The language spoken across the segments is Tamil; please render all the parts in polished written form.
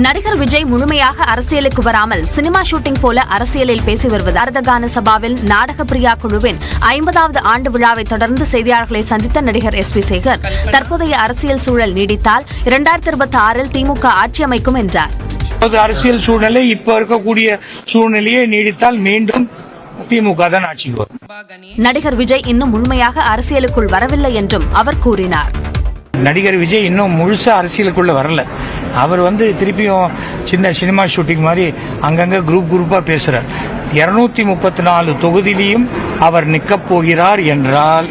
நடிகர் விஜய் முழுமையாக அரசியலுக்கு வராமல் சினிமா ஷூட்டிங் போல அரசியலில் பேசி வருவது. பாரதகான சபாவில் நாடக பிரியா குழுவின் 50வது ஆண்டு விழாவை தொடர்ந்து செய்தியாளர்களை சந்தித்த நடிகர் SP சேகர் தற்போதைய அரசியல் சூழல் நீடித்தால் 2026 திமுக ஆட்சி அமைக்கும் என்றார். அரசியல் சூழ்நிலை இப்ப இருக்கக்கூடிய சூழ்நிலையை நீடித்தால் மீண்டும் திமுக தான் ஆட்சிக்கு வரும். நடிகர் விஜய் இன்னும் முழுமையாக அரசியலுக்குள் வரவில்லை என்றும் அவர் கூறினார். நடிகர் விஜய் இன்னும் முழுசா அரசியலுக்குள்ள வரல. அவர் திருப்பியும் சின்ன சினிமா ஷூட்டிங் மாதிரி அங்கங்க குரூப்பா பேசுறார். 234 தொகுதியிலையும் அவர் நிற்கப் போகிறார் என்றால்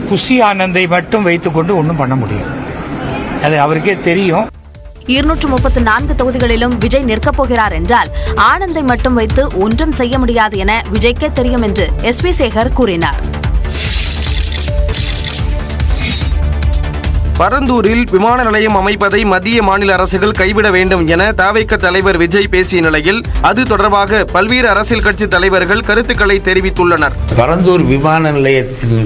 குஷி ஆனந்தை மட்டும் வைத்துக்கொண்டு ஒன்றும் பண்ண முடியும். அது அவருக்கே தெரியும். 234 தொகுதிகளிலும் விஜய் நிற்கப் போகிறார் என்றால் ஆனந்தை மட்டும் வைத்து ஒன்றும் செய்ய முடியாது என விஜய்க்கே தெரியும் என்று SP சேகர் கூறினார். பரந்தூரில் விமான நிலையம் அமைப்பதை மத்திய மாநில அரசுகள் கைவிட வேண்டும் என தவிக தலைவர் விஜய் பேசிய நிலையில் அது தொடர்பாக பல்வேறு அரசியல் கட்சி தலைவர்கள் கருத்துக்களை தெரிவித்துள்ளனர். பரந்தூர் விமான நிலையத்தில்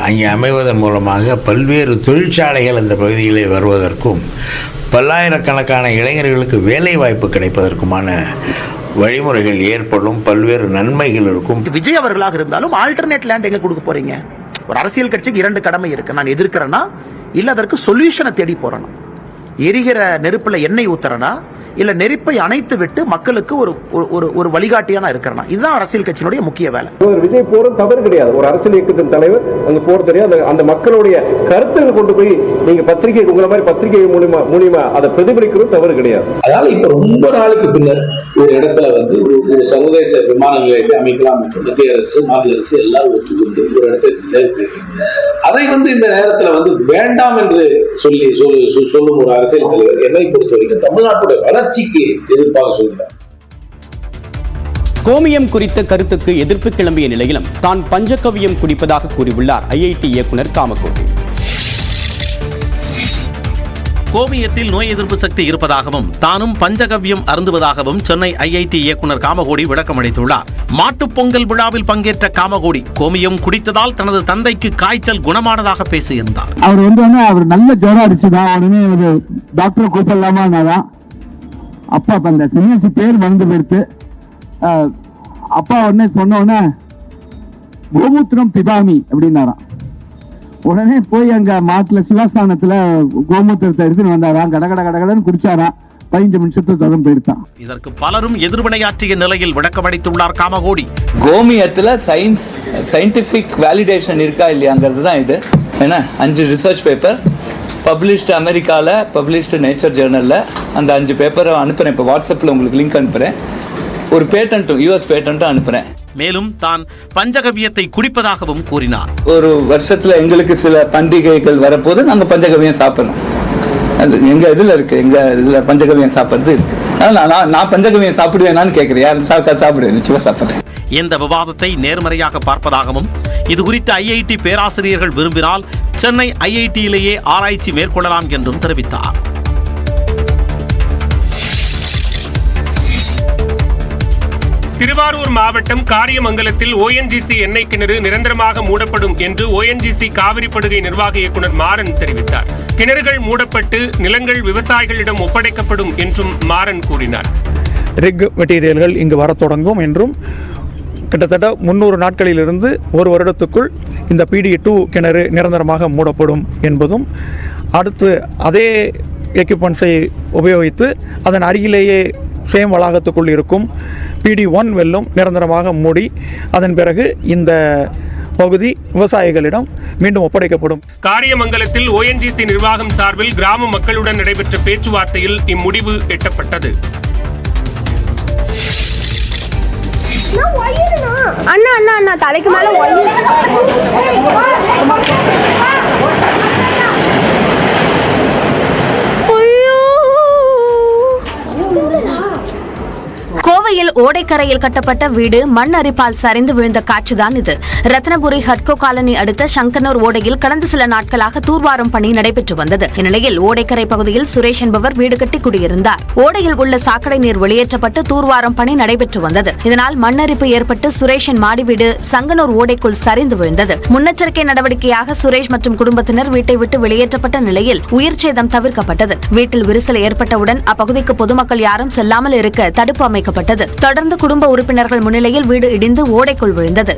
அங்கே அமைவதன் மூலமாக பல்வேறு தொழிற்சாலைகள் அந்த பகுதிகளில் வருவதற்கும் பல்லாயிரக்கணக்கான இளைஞர்களுக்கு வேலை வாய்ப்பு கிடைப்பதற்குமான வழிமுறைகள் ஏற்படும், பல்வேறு நன்மைகள் இருக்கும். விஜய் அவர்களாக இருந்தாலும் ஆல்டர்னேட் லேண்ட் எங்க கொடுக்க போறீங்க? ஒரு அரசியல் கட்சிக்கு 2 கடமை இருக்கு. நான் எதிர்க்கிறேன்னா இல்ல அதற்கு சொல்யூஷனை தேடி போறேனா, எரிகிற நெருப்புல எண்ணெய் ஊத்துறனா, இல்ல நெருப்பை அணைத்து விட்டு மக்களுக்கு ஒரு வழிகாட்டியான இருக்கிறனா? இதுதான் அரசியல் கட்சியினுடைய முக்கிய வேலை. விஜய் போறது தவறு கிடையாது. ஒரு அரசியல் இயக்கத்தின் தலைவர் அங்க போறது தெரியாது. அந்த மக்களுடைய கருத்துக்கள் கொண்டு போய் நீங்க பத்திரிகை, உங்களை மாதிரி பத்திரிகை மூலியமா அதை பிரதிபலிக்கிறது தவறு கிடையாது. அதனால இப்ப ரொம்ப நாளுக்கு பின்னர் ஒரு இடத்துல ஒரு சர்வதேச விமான நிலையத்தை அமைக்கலாம் என்று மத்திய அரசு, மாநில அரசு எல்லாரும் ஒத்துக்கொண்டு ஒரு இடத்தை செயல்படுத்தி அதை இந்த நேரத்துல வேண்டாம் என்று சொல்லும் ஒரு அரசியல் தலைவர் என்னை பொறுத்த வரைக்கும் தமிழ்நாட்டுடைய வளர்ச்சிக்கு எதிர்ப்பாக சொல்கிறார். கோமியம் குறித்த கருத்துக்கு எதிர்ப்பு கிளம்பிய நிலையிலும் தான் பஞ்சகவ்யம் குடிப்பதாக கூறியுள்ளார் IIT இயக்குனர் காமகோடி. கோமியத்தில் நோய் எதிர்ப்பு சக்தி இருப்பதாகவும் தானும் பஞ்சகவ்யம் அருந்துவதாகவும் சென்னை IIT இயக்குனர் காமகோடி விளக்கமளித்துள்ளார். மாட்டுப் பொங்கல் விழாவில் பங்கேற்ற காமகோடி கோமியம் குடித்ததால் தனது தந்தைக்கு காய்ச்சல் குணமானதாக பேசியிருந்தார். அவர் நல்ல ஜுரம் அடிச்சுதான் உடனே ஒரு டாக்டரை கூப்பிடலாமா, அப்பா அந்த சின்னசி பேர் வந்து போயிடுத்து. அப்பா உடனே சொன்ன கோமூத்திரம் பிதாமி அப்படின்னாராம். உடனே போய் அங்க மாட்டுல சிவஸ்தானத்துல கோமூத்திரத்தை எடுத்துன்னு வந்தாராம். கடகடன்னு குடிச்சாராம். 15 நிமிஷத்துல தொடர்ந்து போயிருந்தான். இதற்கு பலரும் எதிர்வினையாற்றிய நிலையில் விளக்கமளித்துள்ளார் காமகோடி. கோமியத்துல சயின்டிபிக் வேலிடேஷன் இருக்கா இல்லையாங்கிறது தான் இது. ஏன்னா 5 ரிசர்ச் பேப்பர் பப்ளிஷ்டு, அமெரிக்காவில் பப்ளிஷ்டு நேச்சர் ஜேர்னலில் அந்த 5 பேப்பரை அனுப்புகிறேன். இப்போ வாட்ஸ்அப்பில் உங்களுக்கு லிங்க் அனுப்புகிறேன். ஒரு பேட்டன்ட்டும் US பேட்டன்ட்டும் அனுப்புகிறேன். மேலும் தான் பஞ்சகவ்யத்தை குடிப்பதாகவும் கூறினார். ஒரு வருஷத்தில் எங்களுக்கு சில பண்டிகைகள் வரப்போது நாங்கள் பஞ்சகவ்யம் சாப்பிட்றோம். எங்கள் இதில் இருக்குது, எங்கள் இதில் பஞ்சகவ்யம் சாப்பிட்றது இருக்குது. அதனால் நான் பஞ்சகவ்யம் சாப்பிடுவேனான்னு கேட்குறேன். சாப்பிடுவேன், நிச்சயமாக சாப்பிட்றேன். இந்த விவாதத்தை நேர்மறையாக பார்ப்பதாகவும் இதுகுறித்து IIT பேராசிரியர்கள் விரும்பினால் சென்னை IITயிலேயே ஆராய்ச்சி மேற்கொள்ளலாம் என்றும் தெரிவித்தார். திருவாரூர் மாவட்டம் காரியமங்கலத்தில் ONGC எண்ணெய் கிணறு நிரந்தரமாக மூடப்படும் என்று ONGC காவிரிப்படுகை நிர்வாக இயக்குனர் மாறன் தெரிவித்தார். கிணறுகள் மூடப்பட்டு நிலங்கள் விவசாயிகளிடம் ஒப்படைக்கப்படும் என்றும் மாறன் கூறினார். ரிக் மெட்டீரியல்கள் இங்கு வர தொடங்கும் என்றும் கிட்டத்தட்ட 300 நாட்களிலிருந்து ஒரு வருடத்துக்குள் இந்த PD2 கிணறு நிரந்தரமாக மூடப்படும் என்பதும், அடுத்து அதே எக்யூப்மெண்ட்ஸை உபயோகித்து அதன் அருகிலேயே சேம் வளாகத்துக்குள் இருக்கும் PD1 வெல்லும் நிரந்தரமாக மூடி அதன் பிறகு இந்த பகுதி விவசாயிகளிடம் மீண்டும் ஒப்படைக்கப்படும். காரியமங்கலத்தில் ONGC நிர்வாகம் சார்பில் கிராம மக்களுடன் நடைபெற்ற பேச்சுவார்த்தையில் இம்முடிவு எட்டப்பட்டது. அண்ணா தலைக்கு மேல கோவையில் ஓடைக்கரையில் கட்டப்பட்ட வீடு மண் அரிப்பால் சரிந்து விழுந்த காட்சிதான் இது. ரத்னபுரி ஹட்கோ காலனி அடுத்த சங்கனூர் ஓடையில் கடந்த சில நாட்களாக தூர்வாரும் பணி நடைபெற்று வந்தது. இந்நிலையில் ஓடைக்கரை பகுதியில் சுரேஷ் என்பவர் வீடு கட்டி குடியிருந்தார். ஓடையில் உள்ள சாக்கடை நீர் வெளியேற்றப்பட்டு தூர்வாரும் பணி நடைபெற்று வந்தது. இதனால் மண்ணரிப்பு ஏற்பட்டு சுரேஷின் மாடி வீடு சங்கனூர் ஓடைக்குள் சரிந்து விழுந்தது. முன்னெச்சரிக்கை நடவடிக்கையாக சுரேஷ் மற்றும் குடும்பத்தினர் வீட்டை விட்டு வெளியேற்றப்பட்ட நிலையில் உயிர் சேதம் தவிர்க்கப்பட்டது. வீட்டில் விரிசல் ஏற்பட்டவுடன் அப்பகுதிக்கு பொதுமக்கள் யாரும் செல்லாமல் இருக்க தடுப்பு அமைக்கப்பட்டது. தொடர்ந்து குடும்ப உறுப்பினர்கள் முன்னிலையில் வீடு இடிந்து ஓடைக்குள் விழுந்தது.